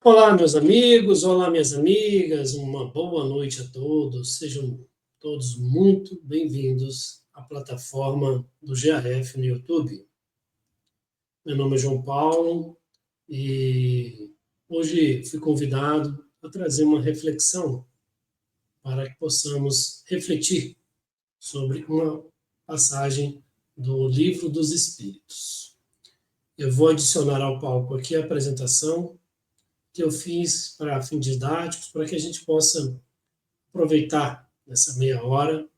Olá, meus amigos, olá, minhas amigas, uma boa noite a todos. Sejam todos muito bem-vindos à plataforma do GAF no YouTube. Meu nome é João Paulo e hoje fui convidado a trazer uma reflexão para que possamos refletir sobre uma passagem do Livro dos Espíritos. Eu vou adicionar ao palco aqui a apresentação que eu fiz para fins didáticos, para que a gente possa aproveitar nessa meia hora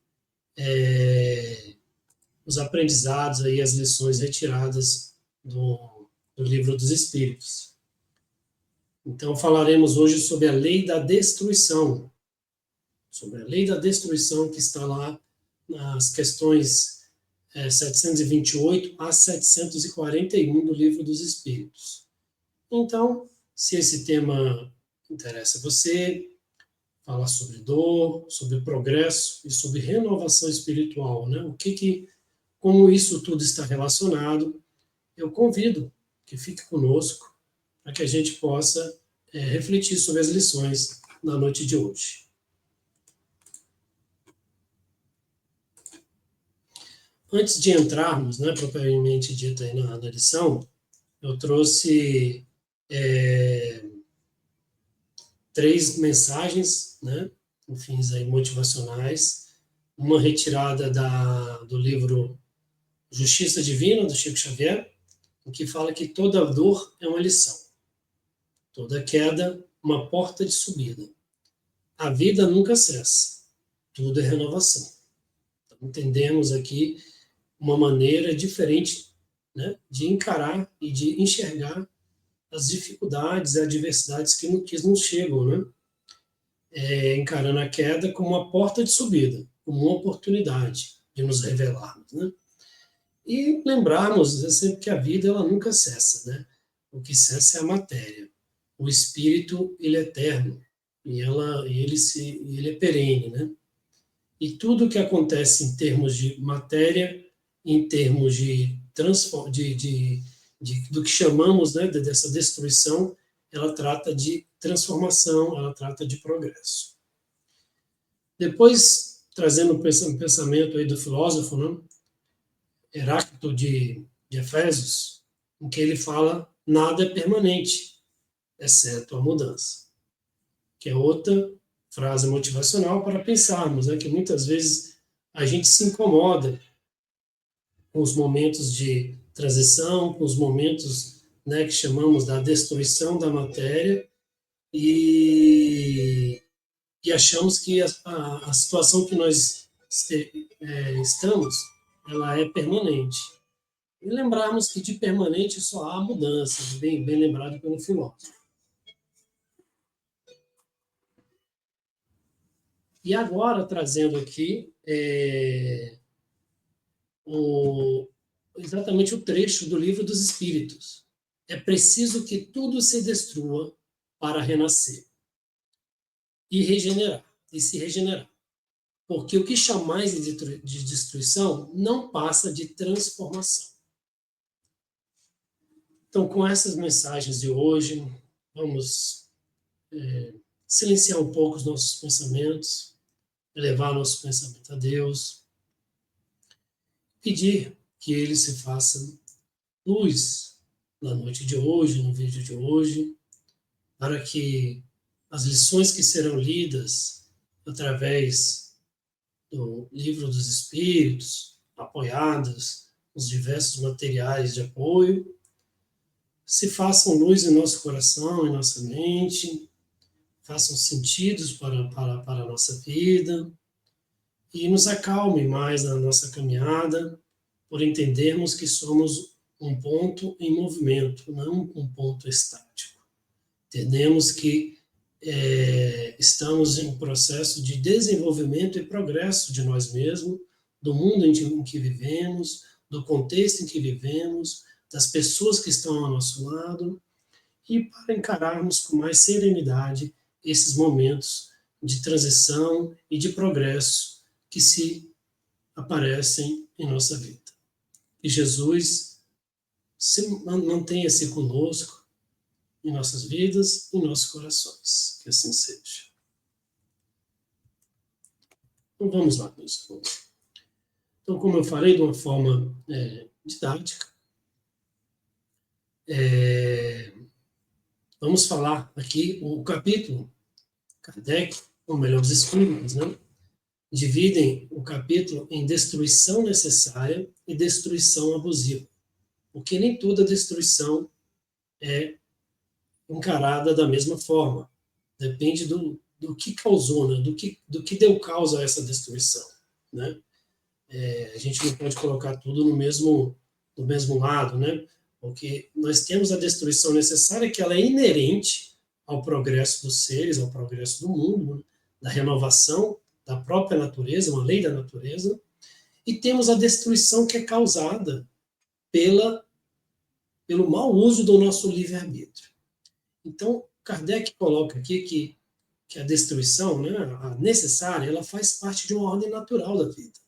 os aprendizados, aí, as lições retiradas do Livro dos Espíritos. Então, falaremos hoje sobre a lei da destruição, sobre a lei da destruição que está lá nas questões 728 a 741 do Livro dos Espíritos. Então, se esse tema interessa a você, falar sobre dor, sobre progresso e sobre renovação espiritual, né? Como isso tudo está relacionado, eu convido que fique conosco para que a gente possa refletir sobre as lições da noite de hoje. Antes de entrarmos, né, propriamente dito aí na lição, eu trouxe 3 mensagens, né, com fins aí motivacionais, uma retirada do livro Justiça Divina, do Chico Xavier, em que fala que toda dor é uma lição, toda queda, uma porta de subida. A vida nunca cessa, tudo é renovação. Então, entendemos aqui uma maneira diferente, né, de encarar e de enxergar as dificuldades e adversidades que nos chegam, né? Encarando a queda como uma porta de subida, como uma oportunidade de nos revelarmos, né? E lembrarmos sempre que a vida ela nunca cessa, né? O que cessa é a matéria. O espírito ele é eterno e ele é perene, né? E tudo que acontece em termos de matéria, em termos de do que chamamos, né, dessa destruição, ela trata de transformação, ela trata de progresso. Depois, trazendo um pensamento aí do filósofo, né, Heráclito de Efésios, em que ele fala nada é permanente, exceto a mudança, que é outra frase motivacional para pensarmos, né, que muitas vezes a gente se incomoda com os momentos de transição, com os momentos, né, que chamamos da destruição da matéria e, e achamos que a situação que nós estamos, ela é permanente. E lembrarmos que de permanente só há mudança, bem lembrado pelo filósofo. E agora, trazendo aqui exatamente o trecho do Livro dos Espíritos. É preciso que tudo se destrua para renascer e regenerar, e se regenerar. Porque o que chamais de destruição não passa de transformação. Então, com essas mensagens de hoje, vamos silenciar um pouco os nossos pensamentos, elevar nosso pensamento a Deus, pedir que Ele se faça luz na noite de hoje, no vídeo de hoje, para que as lições que serão lidas através do Livro dos Espíritos, apoiadas nos diversos materiais de apoio, se façam luz em nosso coração, em nossa mente, façam sentidos para a nossa vida e nos acalmem mais na nossa caminhada, por entendermos que somos um ponto em movimento, não um ponto estático. Entendemos que estamos em um processo de desenvolvimento e progresso de nós mesmos, do mundo em que vivemos, do contexto em que vivemos, das pessoas que estão ao nosso lado, e para encararmos com mais serenidade esses momentos de transição e de progresso que se aparecem em nossa vida. Que Jesus mantenha-se conosco, em nossas vidas, em nossos corações. Que assim seja. Então vamos lá, meus irmãos. Então, como eu falei de uma forma didática, vamos falar aqui o capítulo, Kardec, ou melhor, os espíritos, né, dividem o capítulo em destruição necessária e destruição abusiva, porque nem toda destruição é encarada da mesma forma. Depende do que causou, né, do que deu causa a essa destruição, né? A gente não pode colocar tudo no mesmo lado, né? Porque nós temos a destruição necessária, que ela é inerente ao progresso dos seres, ao progresso do mundo, né? Da renovação da própria natureza, uma lei da natureza, e temos a destruição que é causada pelo mau uso do nosso livre-arbítrio. Então, Kardec coloca aqui que a destruição, né, a necessária, ela faz parte de uma ordem natural da vida.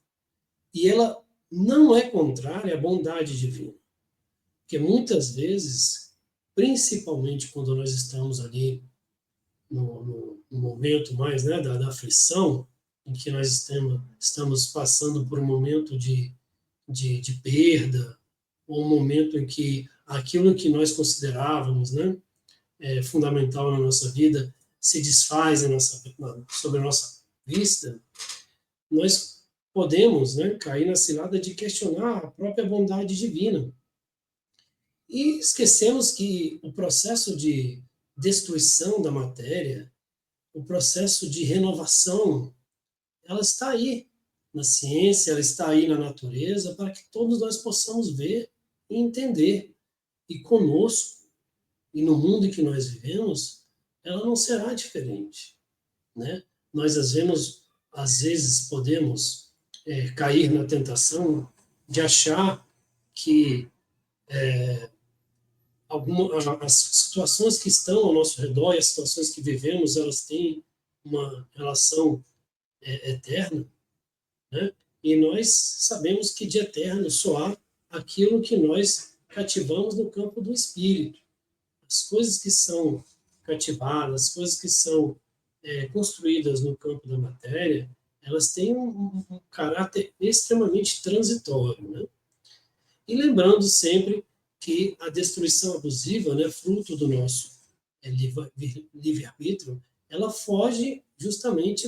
E ela não é contrária à bondade divina. Porque muitas vezes, principalmente quando nós estamos ali no momento mais, né, da aflição, em que nós estamos passando por um momento de perda, ou um momento em que aquilo que nós considerávamos, né, fundamental na nossa vida se desfaz sobre a nossa vista, nós podemos, né, cair na cilada de questionar a própria bondade divina. E esquecemos que o processo de destruição da matéria, o processo de renovação, ela está aí na ciência, ela está aí na natureza, para que todos nós possamos ver e entender. E conosco, e no mundo em que nós vivemos, ela não será diferente, né? Nós, às vezes podemos cair na tentação de achar que as situações que estão ao nosso redor e as situações que vivemos, elas têm uma relação eterna, né? E nós sabemos que de eterno só há aquilo que nós cativamos no campo do espírito. As coisas que são cativadas, as coisas que são construídas no campo da matéria, elas têm um caráter extremamente transitório, né? E lembrando sempre que a destruição abusiva, né, fruto do nosso livre-arbítrio, ela foge justamente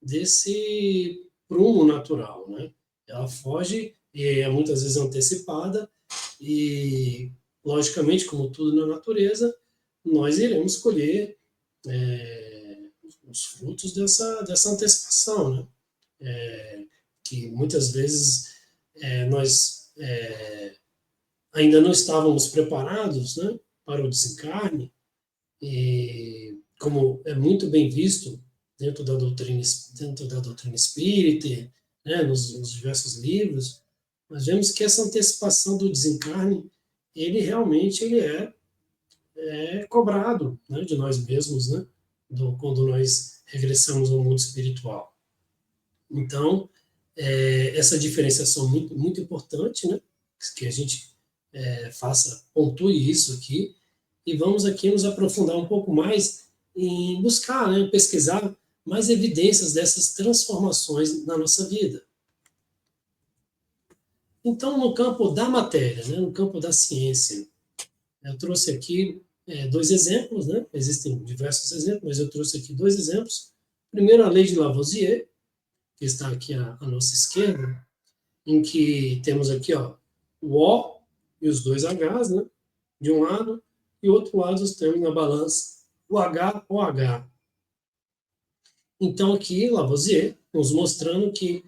desse prumo natural, né? Ela foge, é muitas vezes antecipada, e, logicamente, como tudo na natureza, nós iremos colher os frutos dessa antecipação, né? Que muitas vezes nós ainda não estávamos preparados, né, para o desencarne, e como é muito bem visto dentro da doutrina espírita, né, nos diversos livros, nós vemos que essa antecipação do desencarne, ele realmente é cobrado, né, de nós mesmos, né, quando nós regressamos ao mundo espiritual. Então, essa diferenciação muito, muito importante, né, que a gente pontue isso aqui, e vamos aqui nos aprofundar um pouco mais em buscar, né, pesquisar mais evidências dessas transformações na nossa vida. Então, no campo da matéria, né, no campo da ciência, eu trouxe aqui 2 exemplos, né? Existem diversos exemplos, mas eu trouxe aqui 2 exemplos. Primeiro, a lei de Lavoisier, que está aqui à nossa esquerda, em que temos aqui, ó, o O e os 2 Hs, né, de um lado, e outro lado nós temos na balança o H, o H. Então, aqui, Lavoisier nos mostrando que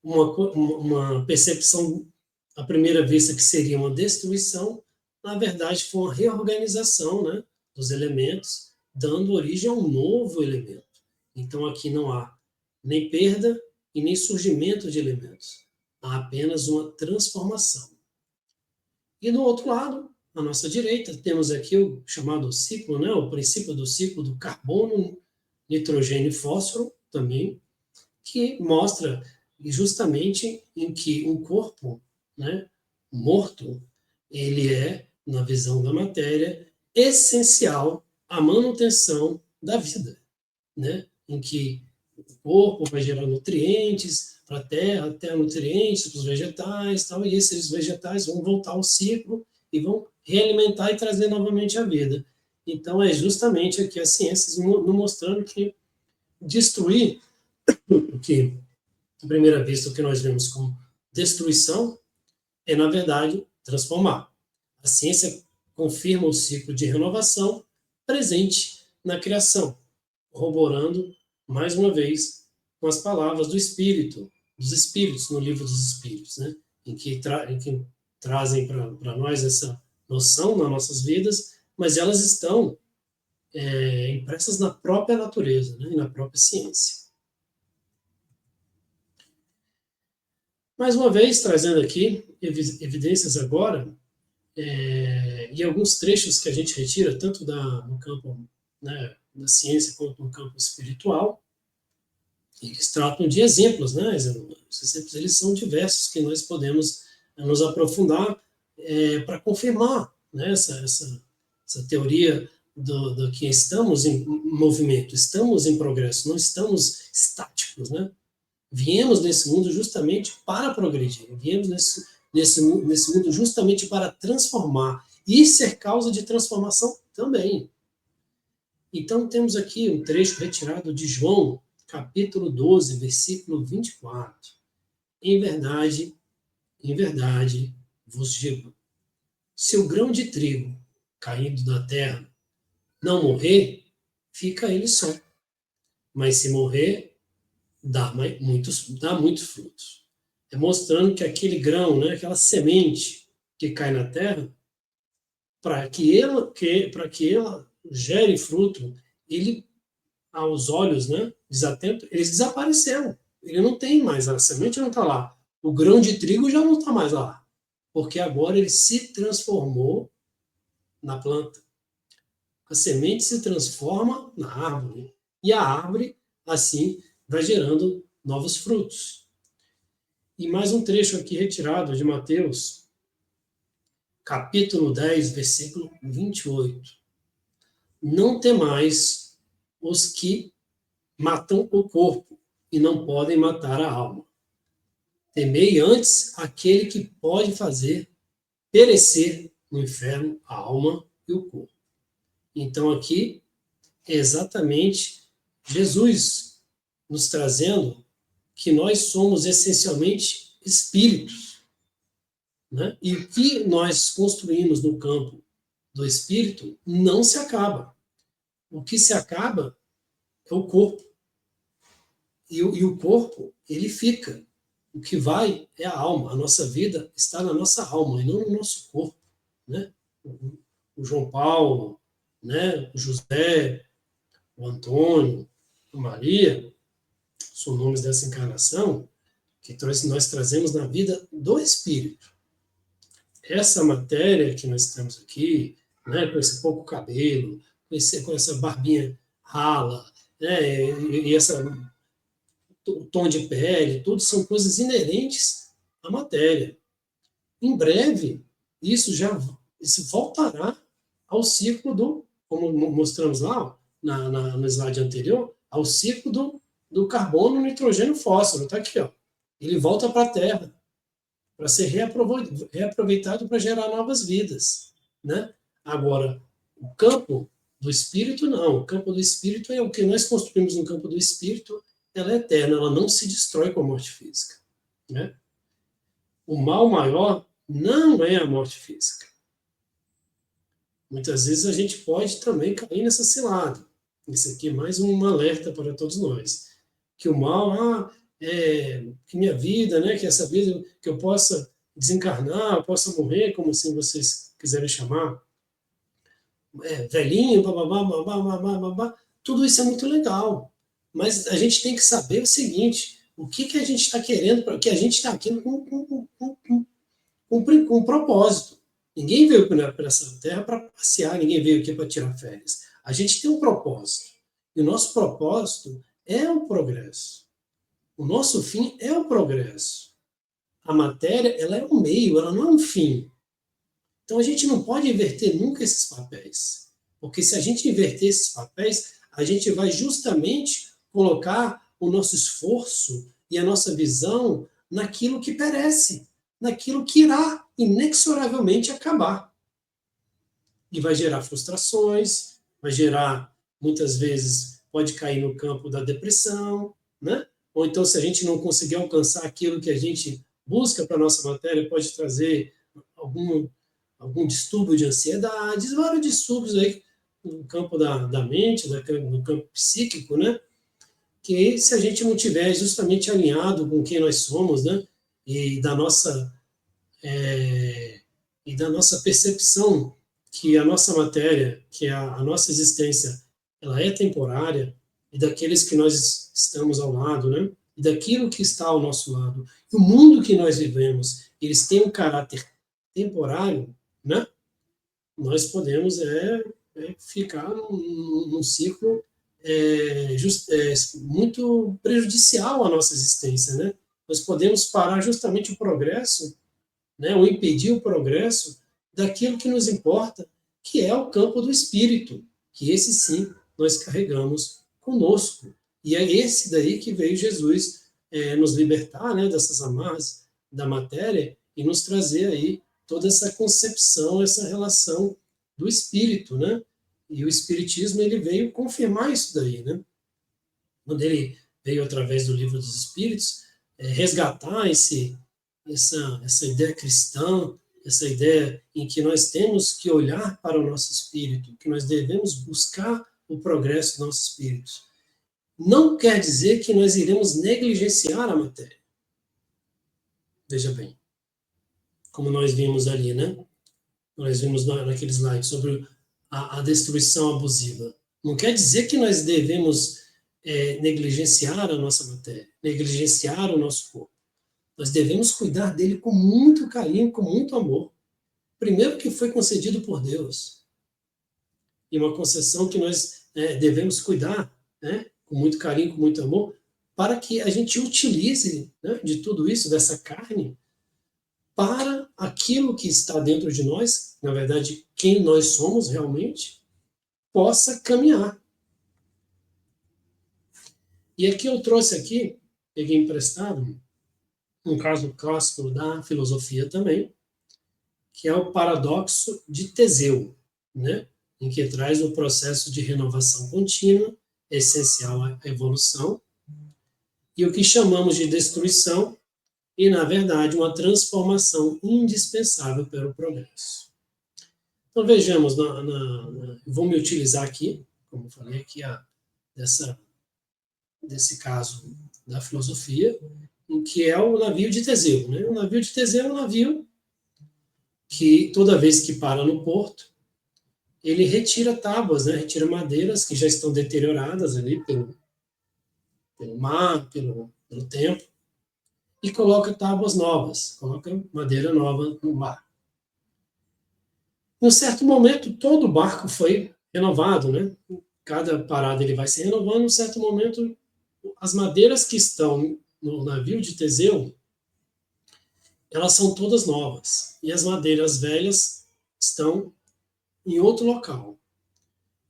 uma percepção, à primeira vista, que seria uma destruição, na verdade, foi uma reorganização, né, dos elementos, dando origem a um novo elemento. Então, aqui não há nem perda e nem surgimento de elementos. Há apenas uma transformação. E do outro lado, à nossa direita, temos aqui o chamado ciclo, né, o princípio do ciclo do carbono, nitrogênio e fósforo, também, que mostra justamente em que um corpo, né, morto, ele na visão da matéria, essencial à manutenção da vida, né? Em que o corpo vai gerar nutrientes para a terra nutrientes para os vegetais, tal, e esses vegetais vão voltar ao ciclo e vão realimentar e trazer novamente a vida. Então, é justamente aqui as ciências nos mostrando que destruir, o que, à primeira vista, o que nós vemos como destruição, é, na verdade, transformar. A ciência confirma o ciclo de renovação presente na criação, corroborando, mais uma vez, com as palavras do Espírito, dos Espíritos, no livro dos Espíritos, né? em que trazem para nós essa noção nas nossas vidas, mas elas estão impressas na própria natureza, né? E na própria ciência. Mais uma vez, trazendo aqui evidências agora, e alguns trechos que a gente retira, tanto no campo, né, da ciência quanto no campo espiritual, eles tratam de exemplos, né? Os exemplos eles são diversos que nós podemos nos aprofundar para confirmar, né, essa teoria do que estamos em movimento, estamos em progresso, não estamos estáticos, né? Viemos nesse mundo justamente para progredir, viemos nesse mundo justamente para transformar e ser causa de transformação também. Então, temos aqui um trecho retirado de João, capítulo 12, versículo 24. Em verdade, vos digo, se o grão de trigo caído na terra não morrer, fica ele só. Mas se morrer, dá muitos frutos. É mostrando que aquele grão, né, aquela semente que cai na terra, para que ela gere fruto, ele, aos olhos, né, desatentos, eles desapareceram. Ele não tem mais, a semente não está lá. O grão de trigo já não está mais lá, porque agora ele se transformou na planta. A semente se transforma na árvore, e a árvore, assim, vai gerando novos frutos. E mais um trecho aqui retirado de Mateus, capítulo 10, versículo 28. Não temais os que matam o corpo e não podem matar a alma. Temei antes aquele que pode fazer perecer no inferno a alma e o corpo. Então aqui é exatamente Jesus nos trazendo que nós somos essencialmente espíritos, né? E o que nós construímos no campo do espírito não se acaba. O que se acaba é o corpo. E o corpo, ele fica. O que vai é a alma. A nossa vida está na nossa alma e não no nosso corpo, né? O João Paulo, né? O José, o Antônio, a Maria, são nomes dessa encarnação que nós trazemos na vida do espírito. Essa matéria que nós temos aqui, né, com esse pouco cabelo, com essa barbinha rala, né, e o tom de pele, tudo são coisas inerentes à matéria. Em breve, isso voltará ao ciclo como mostramos lá no slide anterior, ao ciclo do carbono, nitrogênio, fósforo. Está aqui, ó. Ele volta para a Terra para ser reaproveitado para gerar novas vidas, né? Agora, o campo do espírito, não. O campo do espírito é o que nós construímos no campo do espírito, ela é eterna, ela não se destrói com a morte física, né? O mal maior não é a morte física. Muitas vezes a gente pode também cair nessa cilada. Isso aqui é mais um alerta para todos nós. Que o mal, que minha vida, né, que essa vida, que eu possa desencarnar, eu possa morrer, como assim vocês quiserem chamar, velhinho, bababá, babá, babá, tudo isso é muito legal. Mas a gente tem que saber o seguinte, o que a gente está querendo, que a gente está aqui com um propósito. Ninguém veio para essa terra para passear, ninguém veio aqui para tirar férias. A gente tem um propósito. E o nosso propósito é o progresso. O nosso fim é o progresso. A matéria, ela é um meio, ela não é um fim. Então a gente não pode inverter nunca esses papéis. Porque se a gente inverter esses papéis, a gente vai justamente colocar o nosso esforço e a nossa visão naquilo que perece, naquilo que irá inexoravelmente acabar. E vai gerar frustrações, vai gerar, muitas vezes, pode cair no campo da depressão, né? Ou então, se a gente não conseguir alcançar aquilo que a gente busca para a nossa matéria, pode trazer algum distúrbio de ansiedade, vários distúrbios aí no campo da mente, no campo psíquico, né? Que se a gente não tiver justamente alinhado com quem nós somos, né? E da nossa percepção que a nossa matéria, que a nossa existência, ela é temporária, e daqueles que nós estamos ao lado, né? E daquilo que está ao nosso lado. E o mundo que nós vivemos, eles têm um caráter temporário, né? Nós podemos ficar num ciclo muito prejudicial à nossa existência, né? Nós podemos parar justamente o progresso, né, ou impedir o progresso daquilo que nos importa, que é o campo do espírito, que esse sim nós carregamos conosco. E é esse daí que veio Jesus nos libertar, né, dessas amarras da matéria e nos trazer aí toda essa concepção, essa relação do espírito, né? E o espiritismo ele veio confirmar isso daí, né? Quando ele veio através do Livro dos Espíritos resgatar essa ideia cristã, essa ideia em que nós temos que olhar para o nosso espírito, que nós devemos buscar o progresso do nosso espírito. Não quer dizer que nós iremos negligenciar a matéria. Veja bem, como nós vimos ali, né? Nós vimos naquele slide sobre a destruição abusiva. Não quer dizer que nós devemos negligenciar a nossa matéria, negligenciar o nosso corpo. Nós devemos cuidar dele com muito carinho, com muito amor. Primeiro que foi concedido por Deus. E uma concessão que nós devemos cuidar, né, com muito carinho, com muito amor, para que a gente utilize, né, de tudo isso, dessa carne, para aquilo que está dentro de nós, na verdade, quem nós somos realmente, possa caminhar. E aqui eu trouxe peguei emprestado, um caso clássico da filosofia também, que é o paradoxo de Teseu, né? Em que traz o processo de renovação contínua, essencial à evolução, e o que chamamos de destruição, e, na verdade, uma transformação indispensável para o progresso. Então, vejamos, vou me utilizar aqui, como falei aqui, desse caso da filosofia, em que é o navio de Teseu. Né? O navio de Teseu é um navio que, toda vez que para no porto, ele retira tábuas, né? Retira madeiras que já estão deterioradas ali pelo mar, pelo tempo, e coloca tábuas novas, coloca madeira nova no barco. Em um certo momento, todo o barco foi renovado, né? Cada parada ele vai se renovando, em um certo momento, as madeiras que estão no navio de Teseu, elas são todas novas, e as madeiras velhas estão em outro local.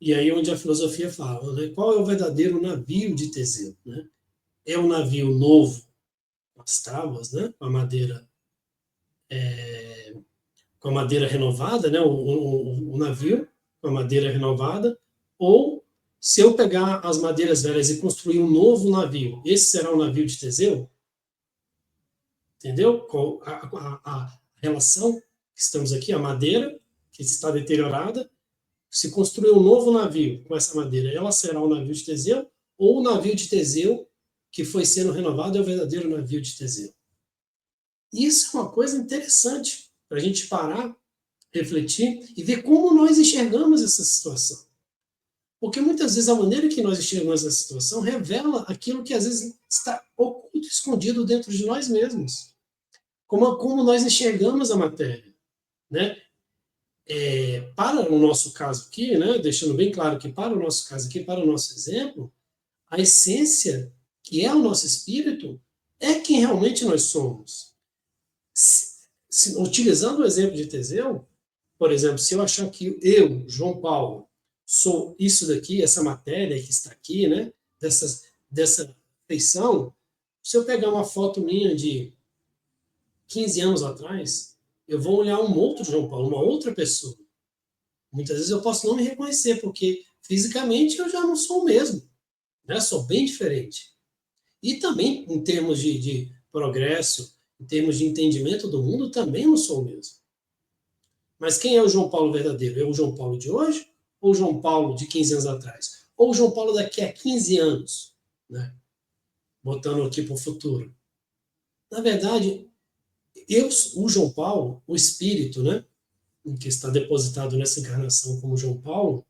E aí onde a filosofia fala, né? Qual é o verdadeiro navio de Teseu? Né? É um navio novo, com as tábuas, né? Com a madeira renovada, né? O navio com a madeira renovada, ou se eu pegar as madeiras velhas e construir um novo navio, esse será o navio de Teseu? Entendeu? A relação que estamos aqui, a madeira que está deteriorada, se construir um novo navio com essa madeira, ela será o navio de Teseu, ou o navio de Teseu que foi sendo renovado é o verdadeiro navio de Teseu. Isso é uma coisa interessante para a gente parar, refletir e ver como nós enxergamos essa situação. Porque muitas vezes a maneira que nós enxergamos essa situação revela aquilo que às vezes está oculto, escondido dentro de nós mesmos. Como nós enxergamos a matéria. Né? Para o nosso caso aqui, né, deixando bem claro que para o nosso caso aqui, para o nosso exemplo, a essência, que é o nosso espírito, é quem realmente nós somos. Utilizando o exemplo de Teseu, por exemplo, se eu achar que eu, João Paulo, sou isso daqui, essa matéria que está aqui, né? Dessa feição, se eu pegar uma foto minha de 15 anos atrás, eu vou olhar um outro João Paulo, uma outra pessoa. Muitas vezes eu posso não me reconhecer, porque fisicamente eu já não sou o mesmo, né? Sou bem diferente. E também, em termos de progresso, em termos de entendimento do mundo, também não sou o mesmo. Mas quem é o João Paulo verdadeiro? É o João Paulo de hoje ou o João Paulo de 15 anos atrás? Ou o João Paulo daqui a 15 anos? Né? Botando aqui para o futuro. Na verdade, o João Paulo, o espírito, né, que está depositado nessa encarnação como João Paulo,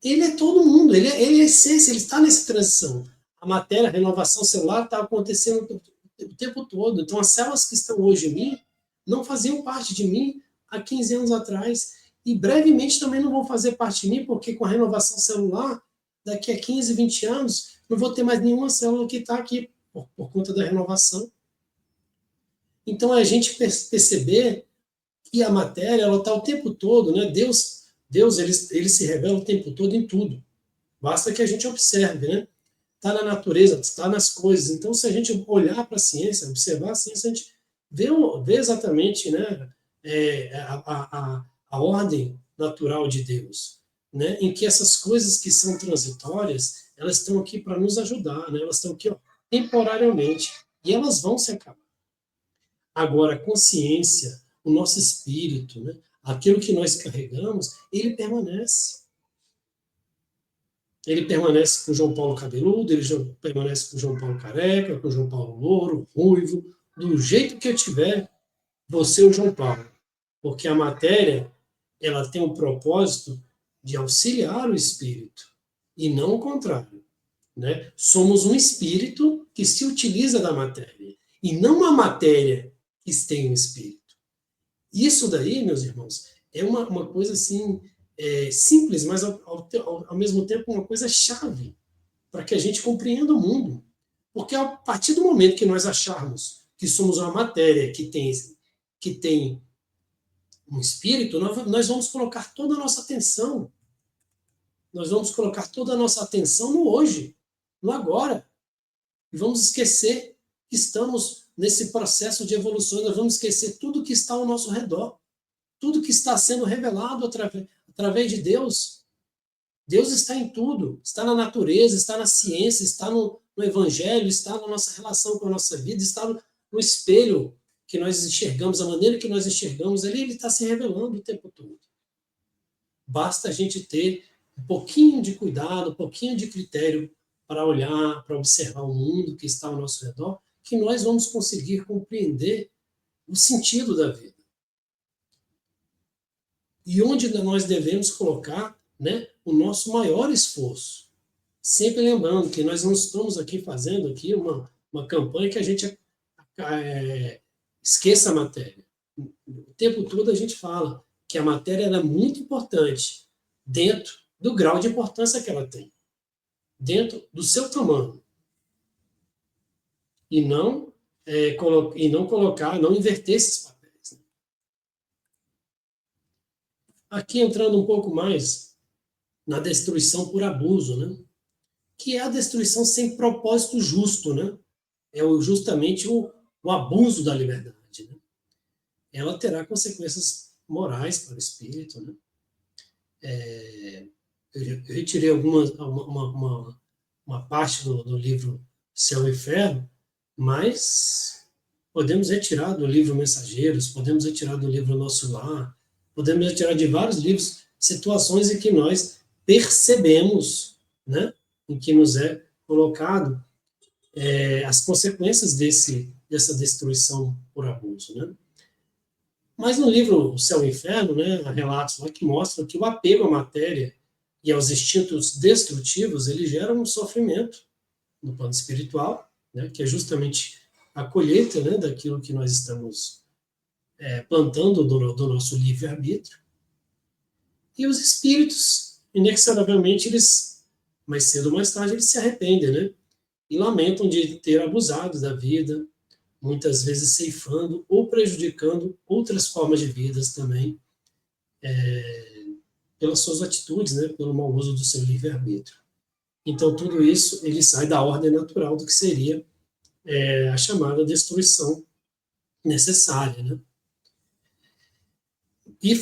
ele é todo mundo, ele é a essência, ele está nessa transição. A matéria, a renovação celular está acontecendo o tempo todo. Então, as células que estão hoje em mim não faziam parte de mim há 15 anos atrás. E brevemente também não vão fazer parte de mim, porque com a renovação celular, daqui a 15, 20 anos, não vou ter mais nenhuma célula que está aqui por conta da renovação. Então, é a gente perceber que a matéria ela está o tempo todo, né? Deus ele se revela o tempo todo em tudo. Basta que a gente observe, né? Está na natureza, está nas coisas. Então, se a gente olhar para a ciência, observar a ciência, a gente vê exatamente, né, a ordem natural de Deus, né, em que essas coisas que são transitórias, elas estão aqui para nos ajudar, né, elas estão aqui ó, temporariamente, e elas vão se acabar. Agora, a consciência, o nosso espírito, né, aquilo que nós carregamos, ele permanece. Ele permanece com o João Paulo cabeludo, ele permanece com o João Paulo careca, com o João Paulo louro, ruivo, do jeito que eu tiver, você é o João Paulo. Porque a matéria, ela tem um propósito de auxiliar o espírito, e não o contrário. Né? Somos um espírito que se utiliza da matéria, e não a matéria que tem um espírito. Isso daí, meus irmãos, é uma coisa assim, simples, mas ao mesmo tempo uma coisa chave para que a gente compreenda o mundo. Porque a partir do momento que nós acharmos que somos uma matéria que tem um espírito, nós vamos colocar toda a nossa atenção. Nós vamos colocar toda a nossa atenção no hoje, no agora. E vamos esquecer que estamos nesse processo de evolução, nós vamos esquecer tudo que está ao nosso redor, tudo que está sendo revelado através de Deus. Deus está em tudo, está na natureza, está na ciência, está no evangelho, está na nossa relação com a nossa vida, está no espelho que nós enxergamos, a maneira que nós enxergamos, ele está se revelando o tempo todo. Basta a gente ter um pouquinho de cuidado, um pouquinho de critério para olhar, para observar o mundo que está ao nosso redor, que nós vamos conseguir compreender o sentido da vida. E onde nós devemos colocar, né, o nosso maior esforço. Sempre lembrando que nós não estamos aqui fazendo aqui uma campanha que a gente esqueça a matéria. O tempo todo a gente fala que a matéria é muito importante dentro do grau de importância que ela tem, dentro do seu tamanho. E não colocar, não inverter esses papéis. Né? Aqui entrando um pouco mais na destruição por abuso, né? Que é a destruição sem propósito justo, né? É justamente o abuso da liberdade. Né? Ela terá consequências morais para o espírito. Né? Eu retirei uma parte do livro Céu e Inferno, mas podemos retirar do livro Mensageiros, podemos retirar do livro Nosso Lar, podemos retirar de vários livros situações em que nós percebemos, né, em que nos é colocado as consequências dessa destruição por abuso. Né? Mas no livro O Céu e o Inferno, né, há relatos lá que mostram que o apego à matéria e aos instintos destrutivos, ele gera um sofrimento no plano espiritual, né, que é justamente a colheita, né, daquilo que nós estamos plantando do nosso livre-arbítrio. E os espíritos, inexoravelmente, eles, mais cedo ou mais tarde, eles se arrependem, né, e lamentam de ter abusado da vida, muitas vezes ceifando ou prejudicando outras formas de vidas também, pelas suas atitudes, né, pelo mau uso do seu livre-arbítrio. Então, tudo isso ele sai da ordem natural do que seria a chamada destruição necessária, né? E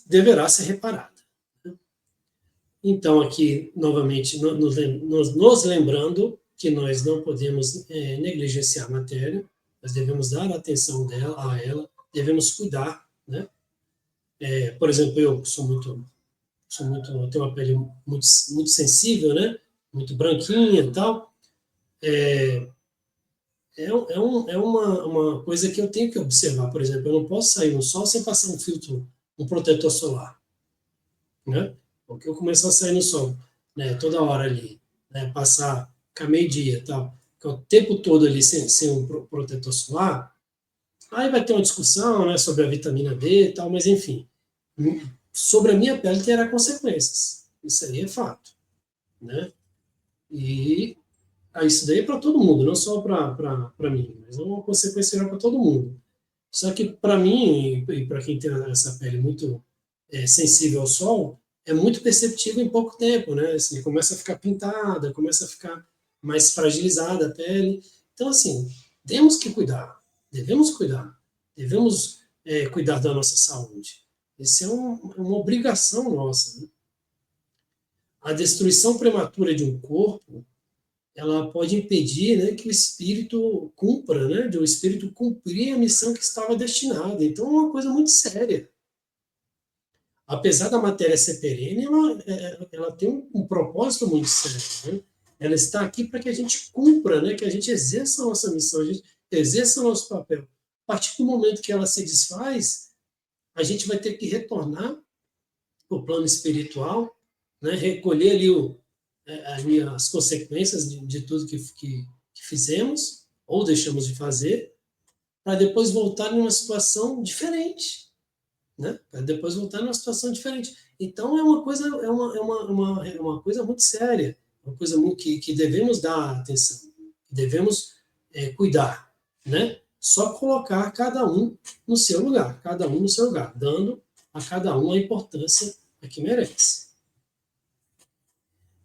deverá ser reparada. Então, aqui, novamente, nos lembrando que nós não podemos negligenciar a matéria, nós devemos dar atenção a ela, devemos cuidar, né? Por exemplo, eu tenho uma pele muito sensível, né? Muito branquinha e tal. É uma coisa que eu tenho que observar. Por exemplo, eu não posso sair no sol sem passar um filtro, um protetor solar, né? Porque eu começar a sair no sol, né, toda hora ali, né, passar ficar meio-dia, tal, ficar o tempo todo ali sem um protetor solar, aí vai ter uma discussão, né, sobre a vitamina D e tal, mas enfim, sobre a minha pele terá consequências. Isso aí é fato, né? E isso daí é para todo mundo, não só para mim, mas é uma consequência para todo mundo. Só que para mim e para quem tem essa pele muito sensível ao sol, é muito perceptível em pouco tempo, né? Assim, começa a ficar pintada, começa a ficar mais fragilizada a pele. Então, assim, temos que cuidar, devemos cuidar da nossa saúde. Isso é uma obrigação nossa, né? A destruição prematura de um corpo, ela pode impedir, né, que o espírito cumpra, né, de o espírito cumprir a missão que estava destinada. Então, é uma coisa muito séria. Apesar da matéria ser perene, ela tem um propósito muito sério, né? Ela está aqui para que a gente cumpra, né? Que a gente exerça a nossa missão, a gente exerça o nosso papel. A partir do momento que ela se desfaz, a gente vai ter que retornar para o plano espiritual, né? Recolher ali as consequências de tudo que fizemos ou deixamos de fazer, para depois voltar em uma situação diferente, né? Para depois voltar numa situação diferente. Então é uma coisa muito séria, uma coisa muito, que devemos dar atenção, devemos cuidar, né? Só colocar cada um no seu lugar, cada um no seu lugar, dando a cada um a importância que merece.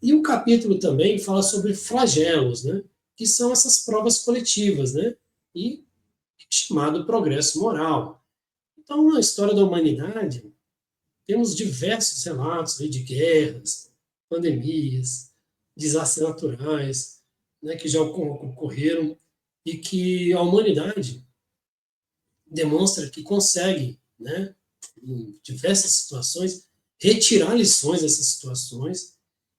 E o capítulo também fala sobre flagelos, né? Que são essas provas coletivas, né? E chamado progresso moral. Então, na história da humanidade, temos diversos relatos de guerras, pandemias, desastres naturais, né, que já ocorreram e que a humanidade demonstra que consegue, né, em diversas situações, retirar lições dessas situações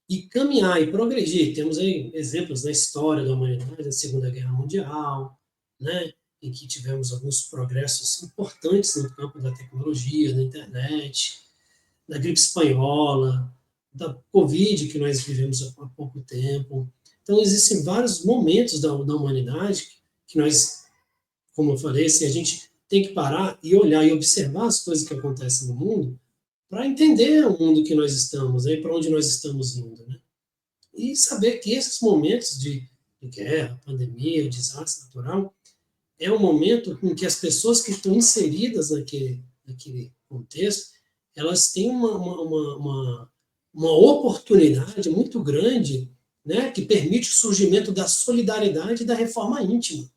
e caminhar e progredir. Temos aí exemplos na história da humanidade, da Segunda Guerra Mundial, né, em que tivemos alguns progressos importantes no campo da tecnologia, da internet, da gripe espanhola, da Covid que nós vivemos há pouco tempo. Então, existem vários momentos da humanidade que nós, como eu falei, assim, a gente tem que parar e olhar e observar as coisas que acontecem no mundo para entender o mundo que nós estamos, para onde nós estamos indo, né? E saber que esses momentos de guerra, pandemia, desastre natural, é um momento em que as pessoas que estão inseridas naquele contexto, elas têm uma oportunidade muito grande, né, que permite o surgimento da solidariedade e da reforma íntima.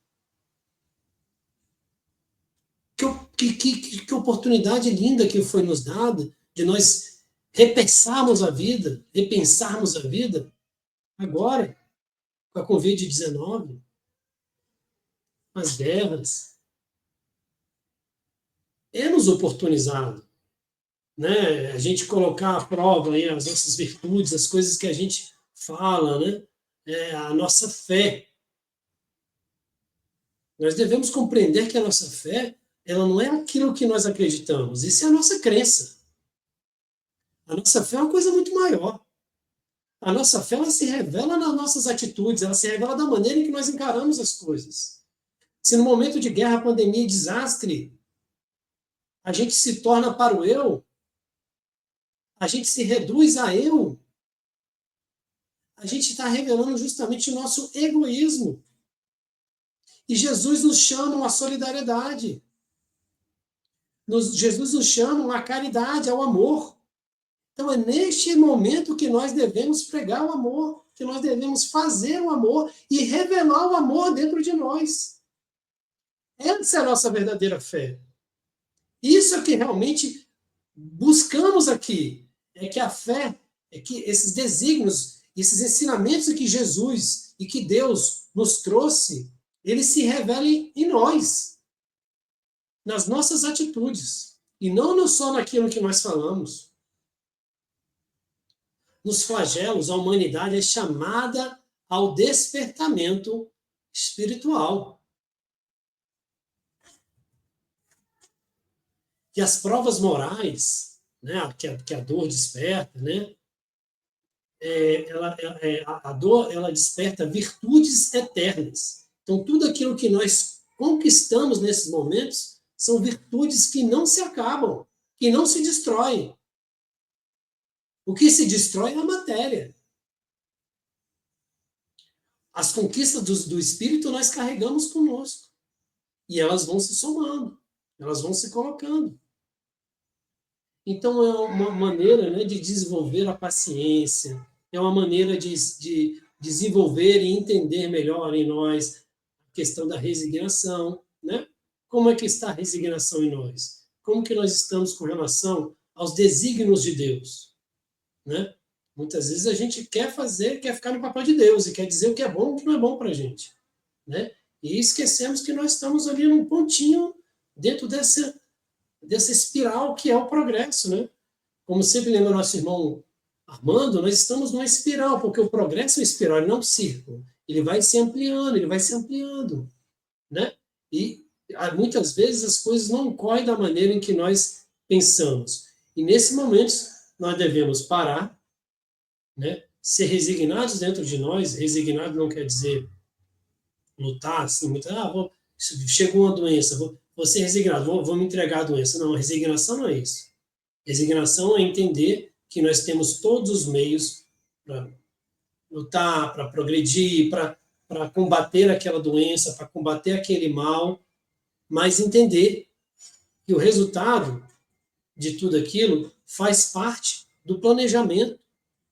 Que oportunidade linda que foi nos dada de nós repensarmos a vida agora, com a Covid-19, as guerras, é nos oportunizado, né? A gente colocar à prova aí as nossas virtudes, as coisas que a gente fala, né? A nossa fé. Nós devemos compreender que a nossa fé, ela não é aquilo que nós acreditamos, isso é a nossa crença. A nossa fé é uma coisa muito maior. A nossa fé, ela se revela nas nossas atitudes, ela se revela da maneira em que nós encaramos as coisas. Se no momento de guerra, pandemia e desastre, a gente se torna para o eu, a gente se reduz a eu, a gente está revelando justamente o nosso egoísmo. E Jesus nos chama à solidariedade. Jesus nos chama à caridade, ao amor. Então, é neste momento que nós devemos pregar o amor, que nós devemos fazer o amor e revelar o amor dentro de nós. Essa é a nossa verdadeira fé. Isso é que realmente buscamos aqui. É que a fé, é que esses desígnios, esses ensinamentos que Jesus e que Deus nos trouxe, eles se revelem em nós, nas nossas atitudes, e não só naquilo que nós falamos. Nos flagelos, a humanidade é chamada ao despertamento espiritual. E as provas morais, né, que a dor desperta, né, a dor ela desperta virtudes eternas. Então, tudo aquilo que nós conquistamos nesses momentos são virtudes que não se acabam, que não se destroem. O que se destrói é a matéria. As conquistas do espírito nós carregamos conosco. E elas vão se somando, elas vão se colocando. Então, é uma maneira, né, de desenvolver a paciência, é uma maneira de desenvolver e entender melhor em nós a questão da resignação, né? Como é que está a resignação em nós? Como que nós estamos com relação aos desígnios de Deus, né? Muitas vezes a gente quer ficar no papel de Deus e quer dizer o que é bom e o que não é bom para a gente, né? E esquecemos que nós estamos ali num pontinho dentro dessa espiral que é o progresso, né? Como sempre lembra nosso irmão Armando, nós estamos numa espiral, porque o progresso é uma espiral, ele não é um círculo. Ele vai se ampliando, né? E muitas vezes as coisas não correm da maneira em que nós pensamos. E nesse momento nós devemos parar, né? Ser resignados dentro de nós. Resignado não quer dizer lutar assim, muito, chegou uma doença, vou ser resignado, vou me entregar à doença. Não, a resignação não é isso. Resignação é entender que nós temos todos os meios para lutar, para progredir, para combater aquela doença, para combater aquele mal, mas entender que o resultado de tudo aquilo faz parte do planejamento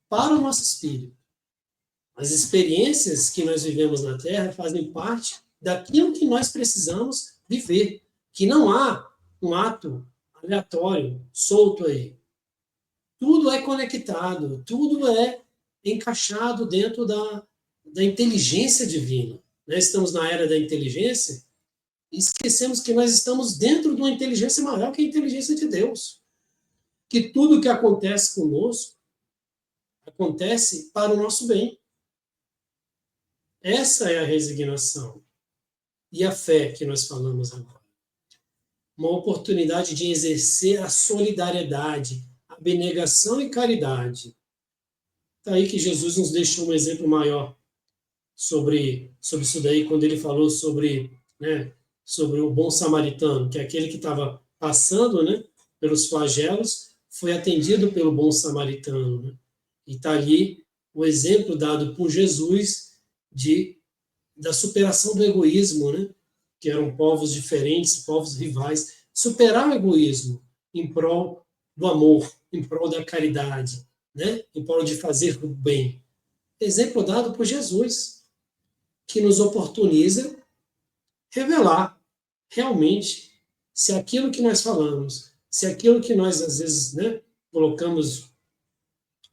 para o nosso espírito. As experiências que nós vivemos na Terra fazem parte daquilo que nós precisamos viver, que não há um ato aleatório, solto aí. Tudo é conectado, tudo é encaixado dentro da inteligência divina. Nós estamos na era da inteligência e esquecemos que nós estamos dentro de uma inteligência maior que a inteligência de Deus. Que tudo que acontece conosco acontece para o nosso bem. Essa é a resignação. E a fé que nós falamos agora. Uma oportunidade de exercer a solidariedade, a abnegação e caridade. Está aí que Jesus nos deixou um exemplo maior sobre isso daí, quando ele falou sobre, né, sobre o bom samaritano, que é aquele que estava passando, né, pelos flagelos, foi atendido pelo bom samaritano. Né? E está ali o exemplo dado por Jesus da superação do egoísmo, né? Que eram povos diferentes, povos rivais, superar o egoísmo em prol do amor, em prol da caridade, né? Em prol de fazer o bem. Exemplo dado por Jesus, que nos oportuniza revelar realmente se aquilo que nós falamos, se aquilo que nós, às vezes, né, colocamos,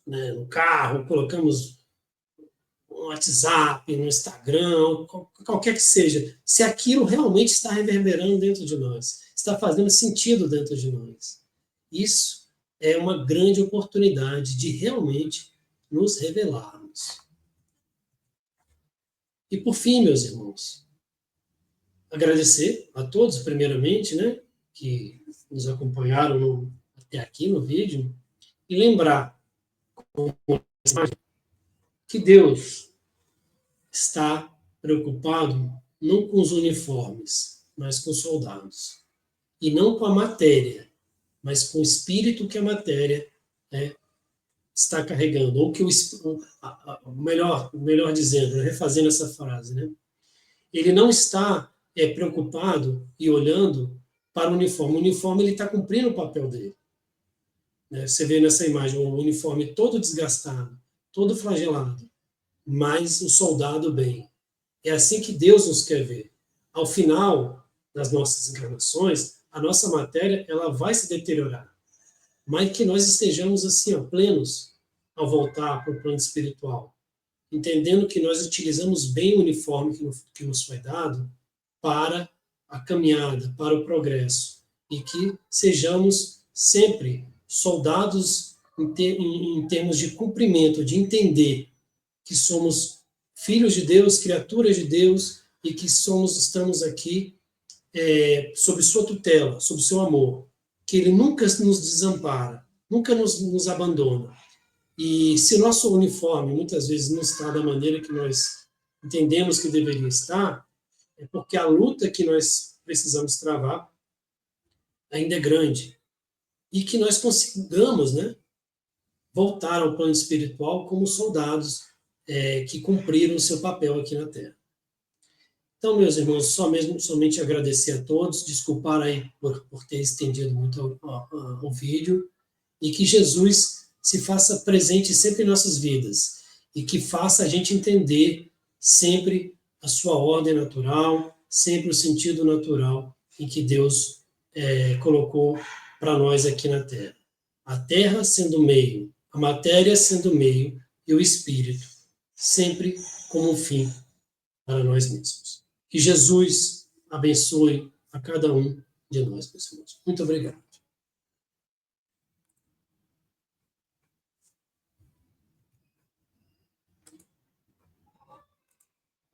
né, no carro, colocamos no WhatsApp, no Instagram, qualquer que seja, se aquilo realmente está reverberando dentro de nós, está fazendo sentido dentro de nós. Isso é uma grande oportunidade de realmente nos revelarmos. E por fim, meus irmãos, agradecer a todos, primeiramente, né, que nos acompanharam até aqui no vídeo, e lembrar que Deus está preocupado não com os uniformes, mas com os soldados. E não com a matéria, mas com o espírito que a matéria, né, está carregando. Ou que melhor dizendo, refazendo essa frase, né? Ele não está preocupado e olhando para o uniforme. O uniforme ele está cumprindo o papel dele. né? Você vê nessa imagem o uniforme todo desgastado, todo flagelado, mas o soldado bem. É assim que Deus nos quer ver. Ao final das nossas encarnações, a nossa matéria ela vai se deteriorar, mas que nós estejamos assim, ó, plenos ao voltar para o plano espiritual, entendendo que nós utilizamos bem o uniforme que nos foi dado para a caminhada, para o progresso, e que sejamos sempre soldados em termos de cumprimento, de entender que somos filhos de Deus, criaturas de Deus, e que estamos aqui sob sua tutela, sob seu amor, que ele nunca nos desampara, nunca nos abandona. E se nosso uniforme muitas vezes não está da maneira que nós entendemos que deveria estar, é porque a luta que nós precisamos travar ainda é grande. E que nós consigamos, né, voltar ao plano espiritual como soldados que cumpriram o seu papel aqui na Terra. Então, meus irmãos, somente agradecer a todos, desculpar aí por ter estendido muito o vídeo, e que Jesus se faça presente sempre em nossas vidas, e que faça a gente entender sempre a sua ordem natural, sempre o sentido natural em que Deus colocou para nós aqui na Terra. A Terra sendo meio, a matéria sendo meio, e o Espírito sempre como um fim para nós mesmos. Que Jesus abençoe a cada um de nós, meus irmãos. Muito obrigado.